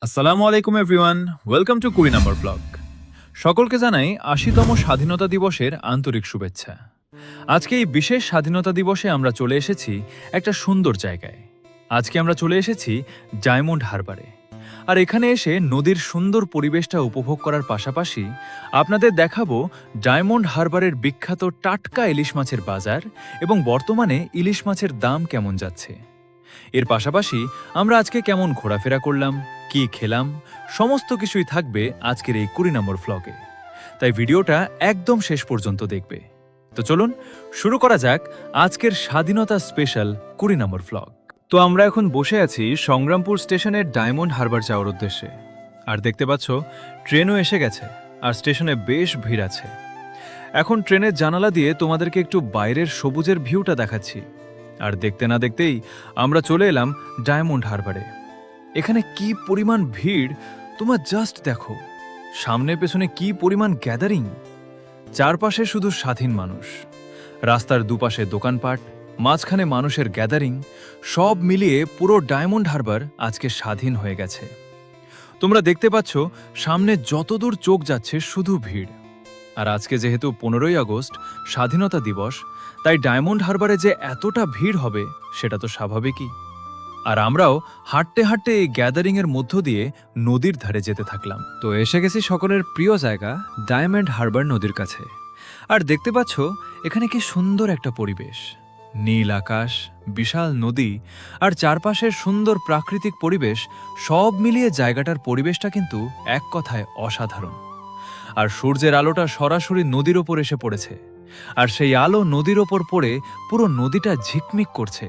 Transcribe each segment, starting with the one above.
আসসালামু আলাইকুম everyone, welcome to 20 number blog. সকলকে জানাই ৮০তম স্বাধীনতা দিবসের আন্তরিক শুভেচ্ছা। আজকে এই বিশেষ স্বাধীনতা দিবসে আমরা চলে এসেছি একটা সুন্দর জায়গায়। আজকে আমরা চলে এসেছি ডায়মন্ড হারবারে। আর এখানে এসে নদীর সুন্দর পরিবেশটা উপভোগ করার পাশাপাশি আপনাদের দেখাবো ডায়মন্ড হারবারের বিখ্যাত টাটকা ইলিশ মাছের বাজার এবং বর্তমানে ইলিশ মাছের দাম কেমন যাচ্ছে। এর পাশাপাশি আমরা আজকে কেমন ঘোরাফেরা করলাম, কি খেলাম, সমস্ত কিছুই থাকবে আজকের এই 20 নম্বর ব্লগে। তাই ভিডিওটা একদম শেষ পর্যন্ত দেখবে। তো চলুন শুরু করা যাক আজকের স্বাধীনতা স্পেশাল 20 নম্বর ব্লগ। তো আমরা এখন বসে আছি সংগ্রামপুর স্টেশনের ডায়মন্ড হারবার যাওয়ার উদ্দেশ্যে। আর দেখতে পাচ্ছ ট্রেনও এসে গেছে আর স্টেশনে বেশ ভিড় আছে। এখন ট্রেনের জানালা দিয়ে তোমাদেরকে একটু বাইরের সবুজের ভিউটা দেখাচ্ছি। আর দেখতে না দেখতেই আমরা চলে এলাম ডায়মন্ড হারবারে। এখানে কি পরিমাণ ভিড় তোমরা জাস্ট দেখো, সামনে পেছনে কি পরিমাণ গ্যাদারিং। চারপাশে শুধু স্বাধীন মানুষ, রাস্তার দুপাশে দোকানপাট, মাঝখানে মানুষের গ্যাদারিং, সব মিলিয়ে পুরো ডায়মন্ড হারবার আজকে স্বাধীন হয়ে গেছে। তোমরা দেখতে পাচ্ছ সামনে যতদূর চোখ যাচ্ছে শুধু ভিড়। আর আজকে যেহেতু 15ই আগস্ট স্বাধীনতা দিবস, তাই ডায়মন্ড হারবারে যে এতটা ভিড় হবে সেটা তো স্বাভাবিকই। আর আমরাও হাঁটতে হাঁটতে এই গ্যাদারিংয়ের মধ্য দিয়ে নদীর ধারে যেতে থাকলাম। তো এসে গেছি সকলের প্রিয় জায়গা ডায়মন্ড হারবার নদীর কাছে। আর দেখতে পাচ্ছ এখানে কি সুন্দর একটা পরিবেশ, নীল আকাশ, বিশাল নদী আর চারপাশের সুন্দর প্রাকৃতিক পরিবেশ, সব মিলিয়ে জায়গাটার পরিবেশটা কিন্তু এক কথায় অসাধারণ। আর সূর্যের আলোটা সরাসরি নদীর ওপর এসে পড়েছে, আর সেই আলো নদীর ওপর পড়ে পুরো নদীটা ঝিকমিক করছে।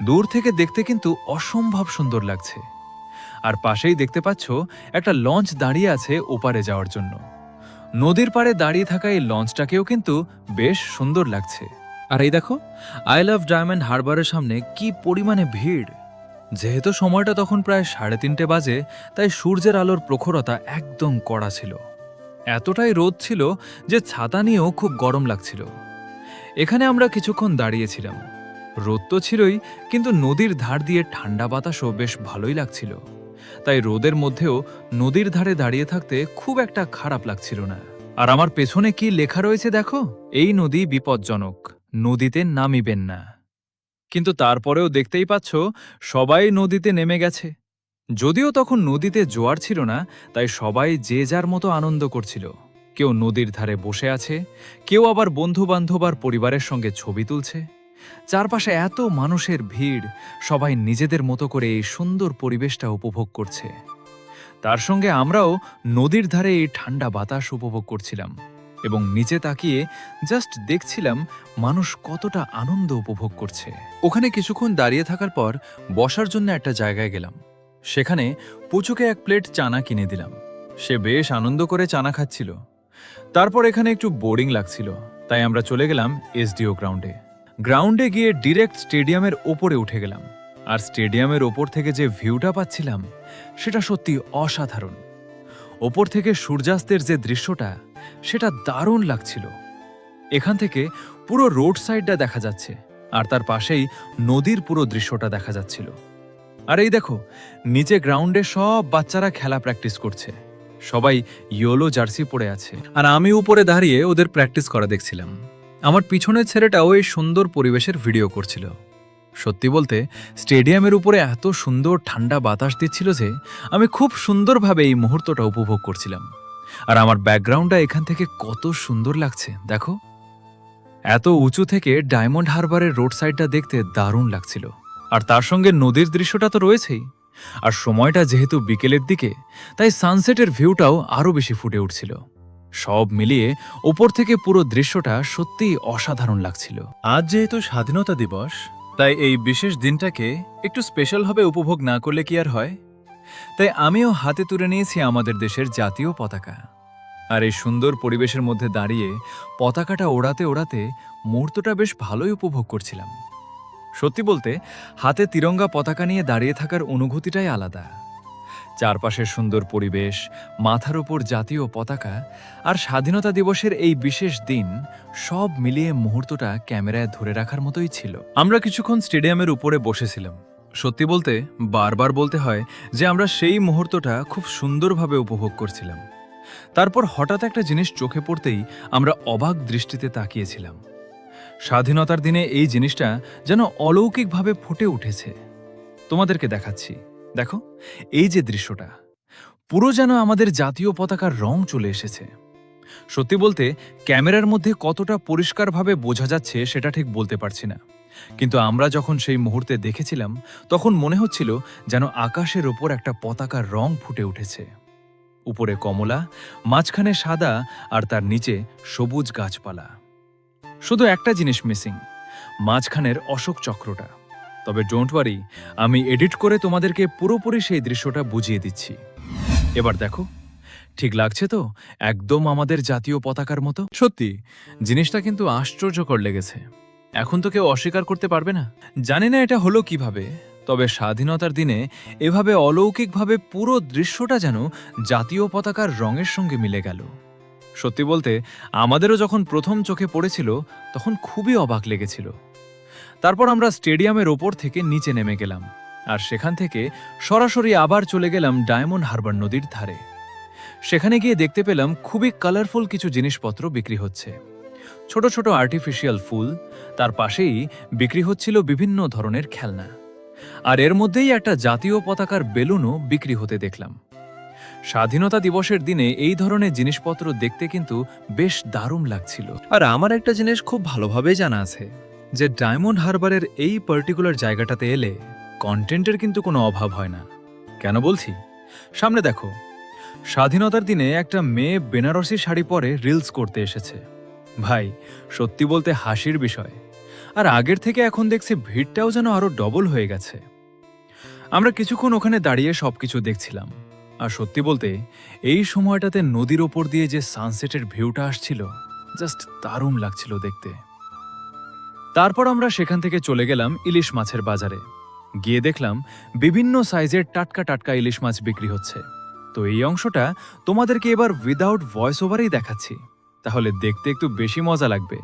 দূর থেকে দেখতে কিন্তু অসম্ভব সুন্দর লাগছে। আর পাশেই দেখতে পাচ্ছ একটা লঞ্চ দাঁড়িয়ে আছে ওপারে যাওয়ার জন্য। নদীর পাড়ে দাঁড়িয়ে থাকা এই লঞ্চটাকেও কিন্তু বেশ সুন্দর লাগছে। আর এই দেখো আই লাভ ডায়মন্ড হারবারের সামনে কি পরিমাণে ভিড়। যেহেতু সময়টা তখন প্রায় 3:30 বাজে, তাই সূর্যের আলোর প্রখরতা একদম কড়া ছিল। এতটাই রোদ ছিল যে ছাতা নিয়েও খুব গরম লাগছিল। এখানে আমরা কিছুক্ষণ দাঁড়িয়েছিলাম। রোদ তো ছিলই, কিন্তু নদীর ধার দিয়ে ঠান্ডা বাতাসও বেশ ভালোই লাগছিল। তাই রোদের মধ্যেও নদীর ধারে দাঁড়িয়ে থাকতে খুব একটা খারাপ লাগছিল না। আর আমার পেছনে কি লেখা রয়েছে দেখো, এই নদী বিপজ্জনক, নদীতে নামিবেন না। কিন্তু তারপরেও দেখতেই পাচ্ছ সবাই নদীতে নেমে গেছে। যদিও তখন নদীতে জোয়ার ছিল না, তাই সবাই যে যার মতো আনন্দ করছিল। কেউ নদীর ধারে বসে আছে, কেউ আবার বন্ধু বান্ধব আর পরিবারের সঙ্গে ছবি তুলছে। চারপাশে এত মানুষের ভিড়, সবাই নিজেদের মতো করে এই সুন্দর পরিবেশটা উপভোগ করছে। তার সঙ্গে আমরাও নদীর ধারে এই ঠান্ডা বাতাস উপভোগ করছিলাম এবং নিচে তাকিয়ে জাস্ট দেখছিলাম মানুষ কতটা আনন্দ উপভোগ করছে। ওখানে কিছুক্ষণ দাঁড়িয়ে থাকার পর বসার জন্য একটা জায়গায় গেলাম। সেখানে পুচুকে এক প্লেট চানা কিনে দিলাম। সে বেশ আনন্দ করে চানা খাচ্ছিল। তারপর এখানে একটু বোরিং লাগছিল, তাই আমরা চলে গেলাম এসডিও গ্রাউন্ডে গিয়ে ডিরেক্ট স্টেডিয়ামের ওপরে উঠে গেলাম। আর স্টেডিয়ামের ওপর থেকে যে ভিউটা পাচ্ছিলাম সেটা সত্যি অসাধারণ। ওপর থেকে সূর্যাস্তের যে দৃশ্যটা, সেটা দারুণ লাগছিল। এখান থেকে পুরো রোড সাইডটা দেখা যাচ্ছে, আর তার পাশেই নদীর পুরো দৃশ্যটা দেখা যাচ্ছিল। আর এই দেখো নিচে গ্রাউন্ডে সব বাচ্চারা খেলা প্র্যাকটিস করছে। সবাই ইয়েলো জার্সি পরে আছে, আর আমি উপরে দাঁড়িয়ে ওদের প্র্যাকটিস করা দেখছিলাম। আমার পিছনের ছেলেটাও এই সুন্দর পরিবেশের ভিডিও করছিল। সত্যি বলতে স্টেডিয়ামের উপরে এত সুন্দর ঠান্ডা বাতাস দিচ্ছিল যে আমি খুব সুন্দরভাবে এই মুহূর্তটা উপভোগ করছিলাম। আর আমার ব্যাকগ্রাউন্ডটা এখান থেকে কত সুন্দর লাগছে দেখো। এত উঁচু থেকে ডায়মন্ড হারবারের রোড সাইডটা দেখতে দারুণ লাগছিল। আর তার সঙ্গে নদীর দৃশ্যটা তো রয়েছেই। আর সময়টা যেহেতু বিকেলের দিকে, তাই সানসেটের ভিউটাও আরও বেশি ফুটে উঠছিল। সব মিলিয়ে ওপর থেকে পুরো দৃশ্যটা সত্যিই অসাধারণ লাগছিল। আজ যেহেতু স্বাধীনতা দিবস, তাই এই বিশেষ দিনটাকে একটু স্পেশালভাবে উপভোগ না করলে কি আর হয়। তাই আমিও হাতে তুলে নিয়েছি আমাদের দেশের জাতীয় পতাকা। আর এই সুন্দর পরিবেশের মধ্যে দাঁড়িয়ে পতাকাটা ওড়াতে ওড়াতে মুহূর্তটা বেশ ভালোই উপভোগ করছিলাম। সত্যি বলতে হাতে তিরঙ্গা পতাকা নিয়ে দাঁড়িয়ে থাকার অনুভূতিটাই আলাদা। চারপাশের সুন্দর পরিবেশ, মাথার উপর জাতীয় পতাকা আর স্বাধীনতা দিবসের এই বিশেষ দিন, সব মিলিয়ে মুহূর্তটা ক্যামেরায় ধরে রাখার মতোই ছিল। আমরা কিছুক্ষণ স্টেডিয়ামের উপরে বসেছিলাম সত্যি বলতে বারবার বলতে হয় যে আমরা সেই মুহূর্তটা খুব সুন্দরভাবে উপভোগ করছিলাম। তারপর হঠাৎ একটা জিনিস চোখে পড়তেই আমরা অবাক দৃষ্টিতে তাকিয়েছিলাম। স্বাধীনতার দিনে এই জিনিসটা যেন অলৌকিকভাবে ফুটে উঠেছে। তোমাদেরকে দেখাচ্ছি, দেখো এই যে দৃশ্যটা, পুরো যেন আমাদের জাতীয় পতাকার রং চলে এসেছে। সত্যি বলতে ক্যামেরার মধ্যে কতটা পরিষ্কারভাবে বোঝা যাচ্ছে সেটা ঠিক বলতে পারছি না, কিন্তু আমরা যখন সেই মুহূর্তে দেখেছিলাম তখন মনে হচ্ছিল যেন আকাশের ওপর একটা পতাকার রং ফুটে উঠেছে। উপরে কমলা, মাঝখানে সাদা, আর তার নিচে সবুজ গাছপালা। শুধু একটা জিনিস মিসিং, মাঝখানের অশোক চক্রটা। তবে ডোন্ট ওয়ারি, আমি এডিট করে তোমাদেরকে পুরোপুরি সেই দৃশ্যটা বুঝিয়ে দিচ্ছি। এবার দেখো, ঠিক লাগছে তো? একদম আমাদের জাতীয় পতাকার মতো। সত্যি জিনিসটা কিন্তু আশ্চর্যকর লেগেছে। এখন তো কেউ অস্বীকার করতে পারবে না। জানি না এটা হলো কিভাবে, তবে স্বাধীনতার দিনে এভাবে অলৌকিকভাবে পুরো দৃশ্যটা যেন জাতীয় পতাকার রঙের সঙ্গে মিলে গেল। সত্যি বলতে আমাদেরও যখন প্রথম চোখে পড়েছিল তখন খুবই অবাক লেগেছিল। তারপর আমরা স্টেডিয়ামের ওপর থেকে নিচে নেমে গেলাম, আর সেখান থেকে সরাসরি আবার চলে গেলাম ডায়মন্ড হারবার নদীর ধারে। সেখানে গিয়ে দেখতে পেলাম খুবই কালারফুল কিছু জিনিসপত্র বিক্রি হচ্ছে। ছোট ছোট আর্টিফিশিয়াল ফুল, তার পাশেই বিক্রি হচ্ছিল বিভিন্ন ধরনের খেলনা, আর এর মধ্যেই একটা জাতীয় পতাকার বেলুনও বিক্রি হতে দেখলাম। স্বাধীনতা দিবসের দিনে এই ধরনের জিনিসপত্র দেখতে কিন্তু বেশ দারুণ লাগছিল। আর আমার একটা জিনিস খুব ভালোভাবেই জানা আছে যে ডায়মন্ড হারবারের এই পার্টিকুলার জায়গাটাতে এলে কন্টেন্টের কিন্তু কোনো অভাব হয় না। কেন বলছি? সামনে দেখো, স্বাধীনতার দিনে একটা মেয়ে বেনারসি শাড়ি পরে রিলস করতে এসেছে। ভাই, সত্যি বলতে হাসির বিষয়। আর আগের থেকে এখন দেখছি ভিড়টাও যেন আরো ডবল হয়ে গেছে। আমরা কিছুক্ষণ ওখানে দাঁড়িয়ে সবকিছু দেখছিলাম, আর সত্যি বলতে এই সময়টাতে নদীর ওপর দিয়ে যে সানসেটের ভিউটা আসছিল, জাস্ট দারুণ লাগছিল দেখতে। তারপর আমরা সেখান থেকে চলে গেলাম ইলিশ মাছের বাজারে। গিয়ে দেখলাম বিভিন্ন সাইজের টাটকা টাটকা ইলিশ মাছ বিক্রি হচ্ছে। তো এই অংশটা তোমাদেরকে এবার উইদাউট ভয়েস ওভারেই দেখাচ্ছি, তাহলে দেখতে একটু বেশি মজা লাগবে।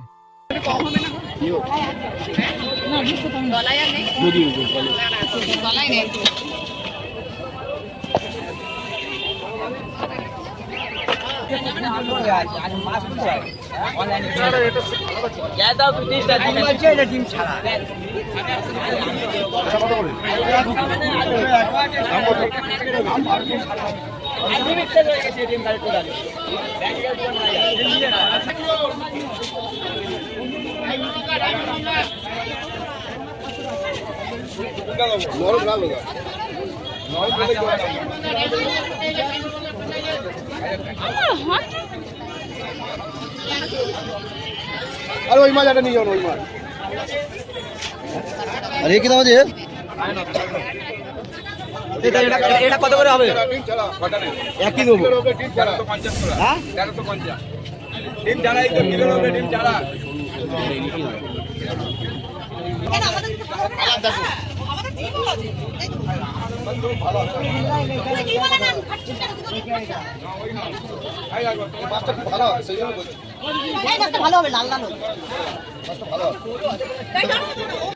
আর ওই মাছ একটা নিয়ে যাও, ওই মাছ। আর এ কি দাম আছে? এটা কত করে হবে? একই দেবো। হ্যাঁ, ডিম ছাড়া এই কিলো হবে, ডিম ছাড়া।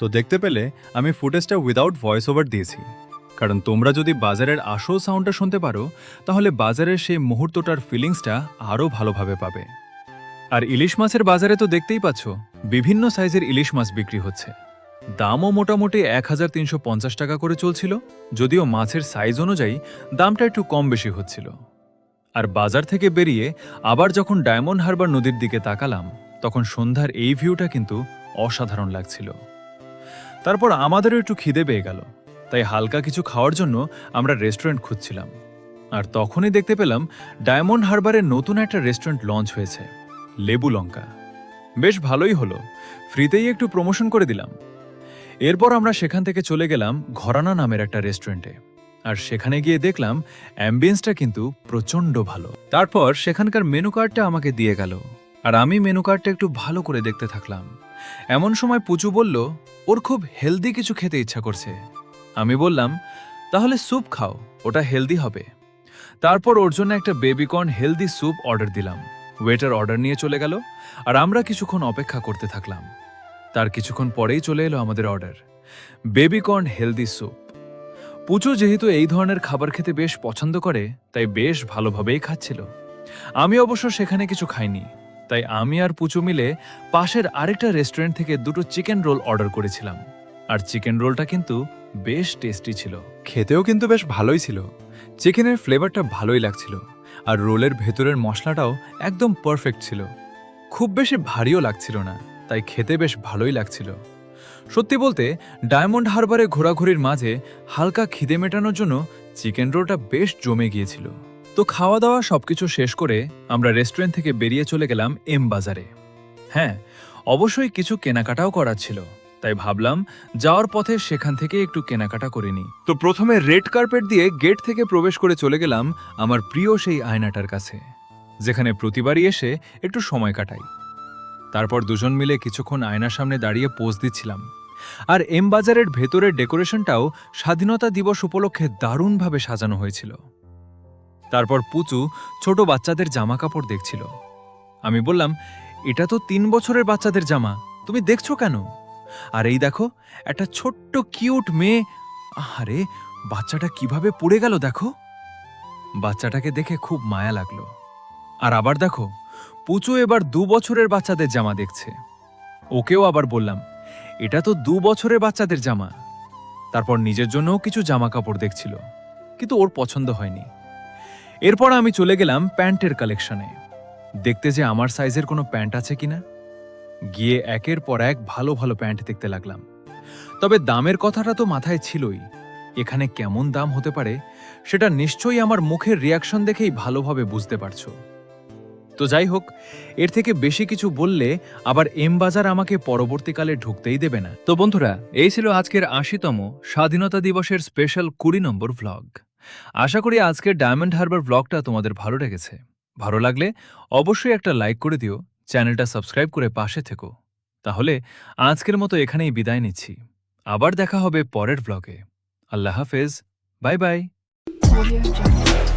তো দেখতে পেলে আমি ফুটেজটা উইদাউট ভয়েস ওভার দিয়েছি, কারণ তোমরা যদি বাজারের আসল সাউন্ডটা শুনতে পারো তাহলে বাজারের সেই মুহূর্তটার ফিলিংসটা আরও ভালোভাবে পাবে। আর ইলিশ মাছের বাজারে তো দেখতেই পাচ্ছ বিভিন্ন সাইজের ইলিশ মাছ বিক্রি হচ্ছে। দামও মোটামুটি 1350 টাকা করে চলছিল, যদিও মাছের সাইজ অনুযায়ী দামটা একটু কম বেশি হচ্ছিল। আর বাজার থেকে বেরিয়ে আবার যখন ডায়মন্ড হারবার নদীর দিকে তাকালাম তখন সন্ধ্যার এই ভিউটা কিন্তু অসাধারণ লাগছিল। তারপর আমাদেরও একটু খিদে পেয়ে গেল, তাই হালকা কিছু খাওয়ার জন্য আমরা রেস্টুরেন্ট খুঁজছিলাম। আর তখনই দেখতে পেলাম ডায়মন্ড হারবারে নতুন একটা রেস্টুরেন্ট লঞ্চ হয়েছে, লেবু লঙ্কা। বেশ ভালোই হলো, ফ্রিতেই একটু প্রমোশন করে দিলাম। এরপর আমরা সেখান থেকে চলে গেলাম ঘরানা নামের একটা রেস্টুরেন্টে, আর সেখানে গিয়ে দেখলাম অ্যাম্বিয়েন্সটা কিন্তু প্রচণ্ড ভালো। তারপর সেখানকার মেনু কার্ডটা আমাকে দিয়ে গেল, আর আমি মেনু কার্ডটা একটু ভালো করে দেখতে থাকলাম। এমন সময় পুচু বলল ওর খুব হেলদি কিছু খেতে ইচ্ছা করছে। আমি বললাম তাহলে স্যুপ খাও, ওটা হেলদি হবে। তারপর ওর জন্য একটা বেবিকর্ন হেলদি স্যুপ অর্ডার দিলাম। ওয়েটার অর্ডার নিয়ে চলে গেল, আর আমরা কিছুক্ষণ অপেক্ষা করতে থাকলাম। তার কিছুক্ষণ পরেই চলে এলো আমাদের order. Baby corn healthy soup. Puchu যেহেতু এই ধরনের খাবার খেতে বেশ পছন্দ করে, তাই বেশ ভালোভাবেই খাচ্ছিল। আমি অবশ্য সেখানে কিছু খাইনি, তাই আমি আর পুচু মিলে পাশের আরেকটা রেস্টুরেন্ট থেকে দুটো চিকেন রোল অর্ডার করেছিলাম। আর চিকেন রোলটা কিন্তু বেশ টেস্টি ছিল। খেতেও কিন্তু বেশ ভালোই ছিল। চিকেনের ফ্লেভারটা ভালোই লাগছিল, আর রোলের ভেতরের মশলাটাও একদম পারফেক্ট ছিল। খুব বেশি ভারীও লাগছিল না, তাই খেতে বেশ ভালোই লাগছিল। সত্যি বলতে ডায়মন্ড হারবারে ঘোরাঘুরির মাঝে হালকা খিদে মেটানোর জন্য চিকেন রোলটা বেশ জমে গিয়েছিল। তো খাওয়া দাওয়া সবকিছু শেষ করে আমরা রেস্টুরেন্ট থেকে বেরিয়ে চলে গেলাম এম বাজারে। হ্যাঁ, অবশ্যই কিছু কেনাকাটাও করার ছিল, তাই ভাবলাম যাওয়ার পথে সেখান থেকে একটু কেনাকাটা করে নিই। তো প্রথমে রেড কার্পেট দিয়ে গেট থেকে প্রবেশ করে চলে গেলাম আমার প্রিয় সেই আয়নাটার কাছে, যেখানে প্রতিবারই এসে একটু সময় কাটাই। তারপর দুজন মিলে কিছুক্ষণ আয়নার সামনে দাঁড়িয়ে পোজ দিচ্ছিলাম। আর এম বাজারের ভেতরের ডেকোরেশনটাও স্বাধীনতা দিবস উপলক্ষে দারুণভাবে সাজানো হয়েছিল। তারপর পুচু ছোট বাচ্চাদের জামা কাপড় দেখছিল। আমি বললাম, এটা তো 3 বছরের বাচ্চাদের জামা, তুমি দেখছো কেন? আর এই দেখো, একটা ছোট্ট কিউট মেয়ে। আরে, বাচ্চাটা কিভাবে পড়ে গেল দেখো। বাচ্চাটাকে দেখে খুব মায়া লাগলো। আর আবার দেখো, পুচু এবার 2 বছরের বাচ্চাদের জামা দেখছে। ওকেও আবার বললাম, এটা তো 2 বছরের বাচ্চাদের জামা। তারপর নিজের জন্যও কিছু জামা কাপড় দেখছিল, কিন্তু ওর পছন্দ হয়নি। এরপর আমি চলে গেলাম প্যান্টের কালেকশনে, দেখতে যে আমার সাইজের কোনো প্যান্ট আছে কিনা। গিয়ে একের পর এক ভালো ভালো প্যান্ট দেখতে লাগলাম। তবে দামের কথাটা তো মাথায় ছিলই। এখানে কেমন দাম হতে পারে সেটা নিশ্চয়ই আমার মুখের রিয়াকশন দেখেই ভালোভাবে বুঝতে পারছো। তো যাই হোক, এর থেকে বেশি কিছু বললে আবার এম বাজার আমাকে পরবর্তীকালে ঢুকতেই দেবে না। তো বন্ধুরা, এই ছিল আজকের ৮০তম স্বাধীনতা দিবসের স্পেশাল ২০ নম্বর ভ্লগ। আশা করি আজকের ডায়মন্ড হারবার ভ্লগটা তোমাদের ভালো লেগেছে। ভালো লাগলে অবশ্যই একটা লাইক করে দিও, চ্যানেলটা সাবস্ক্রাইব করে পাশে থেকো। তাহলে আজকের মতো এখানেই বিদায় নিচ্ছি। আবার দেখা হবে পরের ভ্লগে। আল্লাহ হাফেজ, বাই বাই। Audio Jungle.